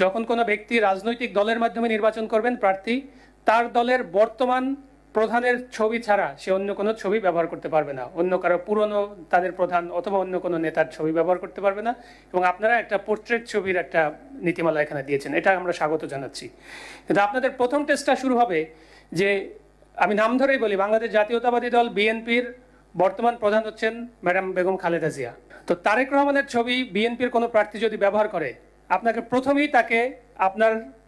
যখন কোনো ব্যক্তি রাজনৈতিক দলের মাধ্যমে নির্বাচন করবেন প্রার্থী, তার দলের বর্তমান প্রধানের ছবি ছাড়া সে অন্য কোনো ছবি ব্যবহার করতে পারবে না, অন্য কারো পুরনো তাদের প্রধান অথবা অন্য কোনো নেতার ছবি ব্যবহার করতে পারবে না। এবং আপনারা একটা পোর্ট্রেট ছবির একটা নীতিমালা এখানে দিয়েছেন, এটা আমরা স্বাগত জানাচ্ছি। কিন্তু আপনাদের প্রথম টেস্টটা শুরু হবে যে, আমি নাম ধরেই বলি, বাংলাদেশ জাতীয়তাবাদী দল বিএনপির বর্তমান প্রধান হচ্ছেন ম্যাডাম বেগম খালেদা জিয়া। তো তারেক রহমানের ছবি বিএনপির কোনো প্রার্থী যদি ব্যবহার করে, আপনাকে প্রথমেই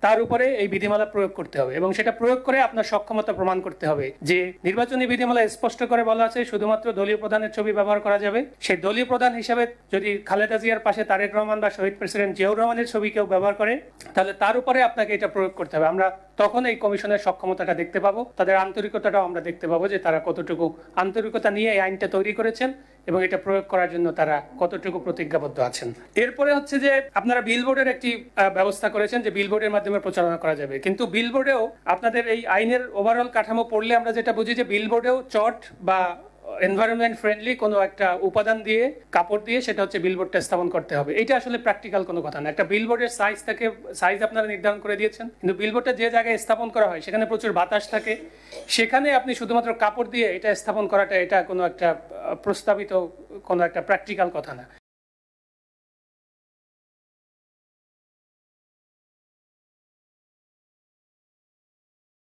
তার উপরে এই বিধিমালা প্রয়োগ করতে হবে, এবং সেটা প্রয়োগ করে আপনার সক্ষমতা প্রমাণ করতে হবে যে নির্বাচনী বিধিমালা স্পষ্ট করে বলা আছে শুধুমাত্র দলীয় প্রধানের ছবি ব্যবহার করা যাবে। সেই দলীয় প্রধান হিসেবে যদি খালেদা জিয়ার পাশে তারেক রহমান বা শহীদ প্রেসিডেন্ট জিয়াউর রহমানের ছবি কেউ ব্যবহার করে, তাহলে তার উপরে আপনাকে এটা প্রয়োগ করতে হবে। আমরা তখন এই কমিশনের সক্ষমতাটা দেখতে পাবো, তাদের আন্তরিকতাটাও আমরা দেখতে পাবো যে তারা কতটুকু আন্তরিকতা নিয়ে এই আইনটা তৈরি করেছেন এবং এটা প্রয়োগ করার জন্য তারা কতটুকু প্রতিজ্ঞাবদ্ধ আছেন। এরপরে হচ্ছে যে আপনারা বিলবোর্ডের একটি ব্যবস্থা করেছেন যে বিলবোর্ডের মাধ্যমে প্রচারণা করা যাবে, কিন্তু বিলবোর্ডেও আপনাদের এই আইনের ওভারঅল কাঠামো পড়লে আমরা যেটা বুঝি যে বিলবোর্ডেও চট বা এনভায়রনমেন্ট ফ্রেন্ডলি কোনো একটা উপাদান দিয়ে, কাপড় দিয়ে সেটা হচ্ছে বিলবোর্ডটা স্থাপন করতে হবে। এটা আসলে প্র্যাকটিক্যাল কোনো কথা না। একটা বিলবোর্ডের সাইজ আপনারা নির্ধারণ করে দিয়েছেন, কিন্তু বিলবোর্ডটা যে জায়গায় স্থাপন করা হয় সেখানে প্রচুর বাতাস থাকে, সেখানে আপনি শুধুমাত্র কাপড় দিয়ে এটা স্থাপন করাটা এটা কোনো একটা প্রস্তাবিত কোনো একটা প্র্যাকটিক্যাল কথা না।